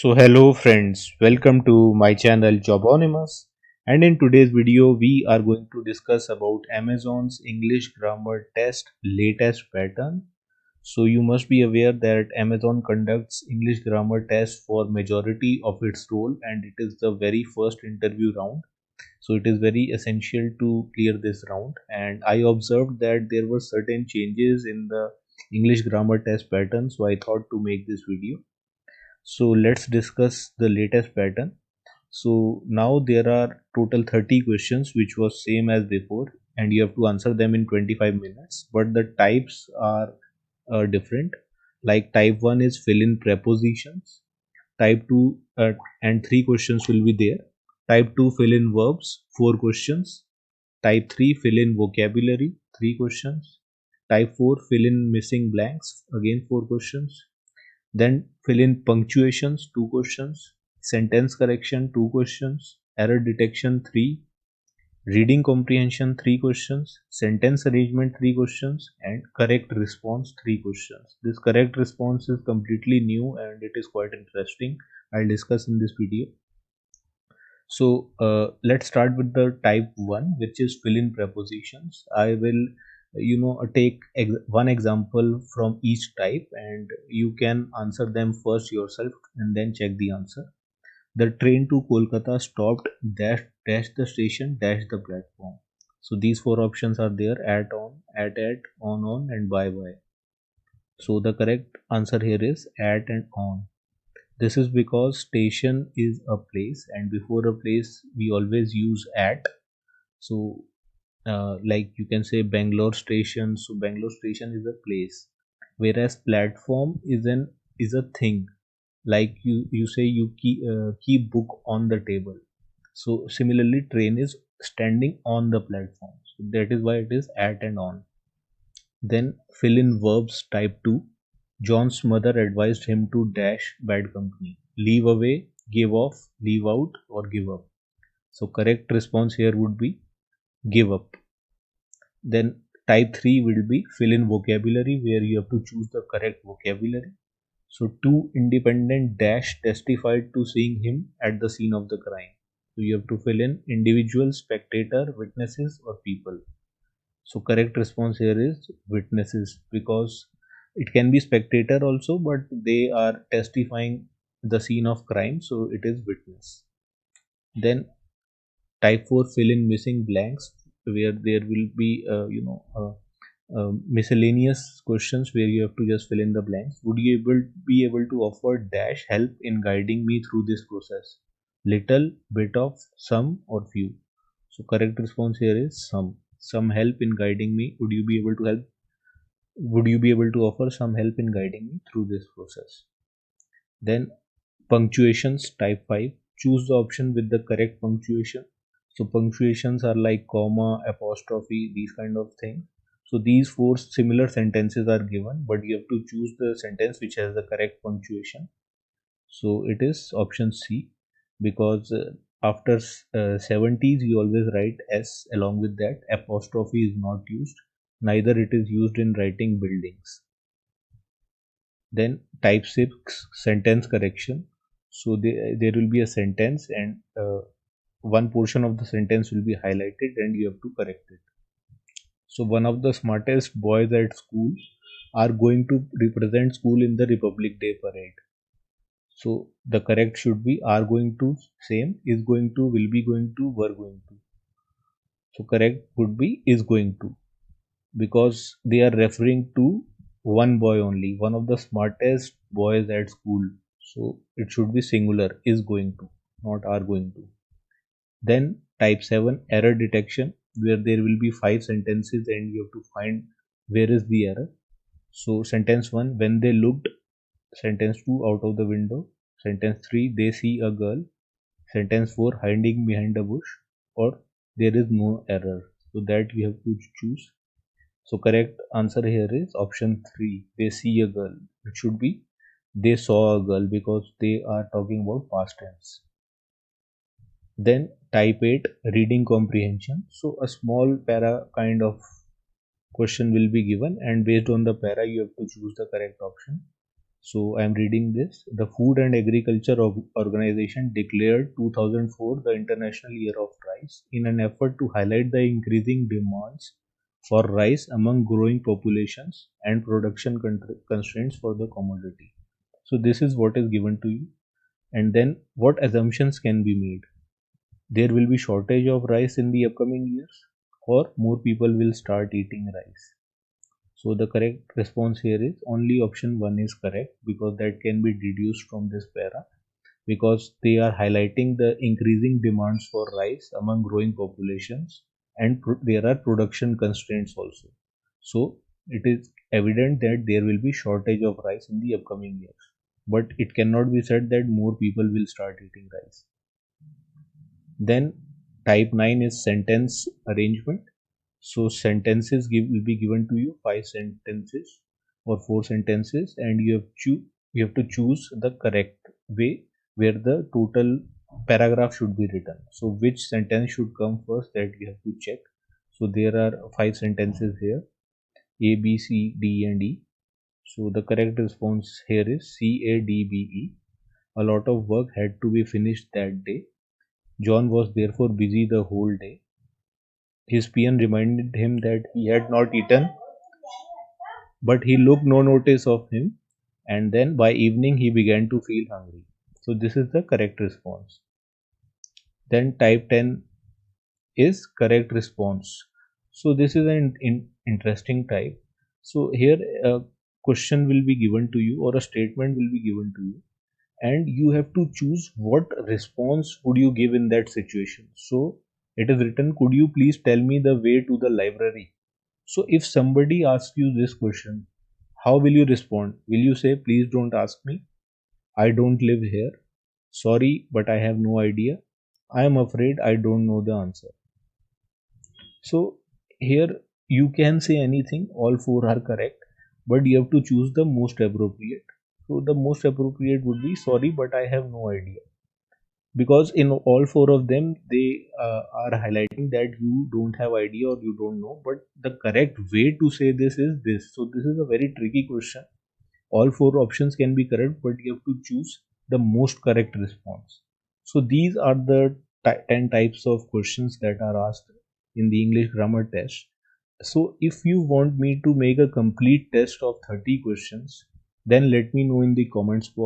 So hello friends, welcome to my channel Jobonymous, and in today's video we are going to discuss about Amazon's English grammar test latest pattern. So you must be aware that Amazon conducts English grammar test for majority of its role, and it is the very first interview round. So it is very essential to clear this round, and I observed that there were certain changes in the English grammar test pattern, so I thought to make this video. So let's discuss the latest pattern. So now there are total 30 questions which was same as before, and you have to answer them in 25 minutes, but the types are different. Like type 1 is fill in prepositions, type 2 and 3 questions will be there. Type 2 fill in verbs, 4 questions. Type 3 fill in vocabulary, 3 questions. Type 4 fill in missing blanks, again 4 questions. Then fill in punctuations, 2 questions. Sentence correction, 2 questions. Error detection, 3. Reading comprehension, 3 questions. Sentence arrangement, 3 questions. And correct response, 3 questions. This correct response is completely new and it is quite interesting. I'll discuss in this video. So let's start with the type 1, which is fill in prepositions. I will take one example from each type, and you can answer them first yourself and then check the answer. The train to Kolkata stopped dash the station dash the platform. So these four options are there: at, on, and by. So the correct answer here is at and on. This is because station is a place, and before a place we always use at. So like you can say Bangalore station. So Bangalore station is a place, whereas platform is a thing. Like you say you keep book on the table. So similarly train is standing on the platform. So that is why it is at and on. Then fill in verbs type 2. John's mother advised him to dash bad company. Leave away, give off, leave out, or give up. So correct response here would be give up. Then type 3 will be fill in vocabulary, where you have to choose the correct vocabulary. So two independent dash testified to seeing him at the scene of the crime. So you have to fill in individual, spectator, witnesses, or people. So correct response here is witnesses, because it can be spectator also, but they are testifying the scene of crime, so it is witness. Then type 4 fill in missing blanks, where there will be miscellaneous questions where you have to just fill in the blanks. Would you be able to offer dash help in guiding me through this process? Little, bit of, some, or few. So correct response here is some help in guiding me. Would you be able to help? Would you be able to offer some help in guiding me through this process? Then punctuations type 5. Choose the option with the correct punctuation. So punctuations are like comma, apostrophe, these kind of things. So these four similar sentences are given, but you have to choose the sentence which has the correct punctuation. So it is option C, because after 70s you always write S along with that. Apostrophe is not used, neither it is used in writing buildings. Then type 6 sentence correction. So there will be a sentence, and one portion of the sentence will be highlighted and you have to correct it. So one of the smartest boys at school are going to represent school in the Republic Day parade. So the correct should be are going to, same, is going to, will be going to, were going to. So correct would be is going to, because they are referring to one boy only, one of the smartest boys at school. So it should be singular, is going to, not are going to. Then type 7 error detection, where there will be 5 sentences and you have to find where is the error. So sentence 1, when they looked. Sentence 2, out of the window. Sentence 3, they see a girl. Sentence 4, hiding behind a bush. Or there is no error. So that we have to choose. So correct answer here is option 3, they see a girl. It should be they saw a girl, because they are talking about past tense. Then type 8 reading comprehension. So a small para kind of question will be given, and based on the para you have to choose the correct option. So I am reading this. The Food and Agriculture Organization declared 2004 the International Year of Rice in an effort to highlight the increasing demands for rice among growing populations and production constraints for the commodity. So this is what is given to you. And then what assumptions can be made? There will be shortage of rice in the upcoming years, or more people will start eating rice. So the correct response here is only option 1 is correct, because that can be deduced from this para, because they are highlighting the increasing demands for rice among growing populations, and there are production constraints also. So it is evident that there will be shortage of rice in the upcoming years, but it cannot be said that more people will start eating rice. Then type 9 is sentence arrangement. So sentences will be given to you 5 sentences or 4 sentences, and you have to choose the correct way where the total paragraph should be written. So which sentence should come first, that you have to check. So there are 5 sentences here, A, B, C, D and E. So the correct response here is C, A, D, B, E. A lot of work had to be finished that day. John was therefore busy the whole day. His peon reminded him that he had not eaten, but he took no notice of him, and then by evening he began to feel hungry. So this is the correct response. Then type 10 is correct response. So this is an interesting type. So here a question will be given to you, or a statement will be given to you, and you have to choose what response would you give in that situation. So it is written, could you please tell me the way to the library? So if somebody asks you this question, how will you respond? Will you say, please don't ask me, I don't live here, sorry but I have no idea, I am afraid I don't know the answer? So here you can say anything, all four are correct, but you have to choose the most appropriate. So the most appropriate would be, sorry but I have no idea, because in all four of them they are highlighting that you don't have idea or you don't know, but the correct way to say this is this. So this is a very tricky question. All four options can be correct, but you have to choose the most correct response. So these are the 10 types of questions that are asked in the English grammar test. So if you want me to make a complete test of 30 questions, then let me know in the comments box.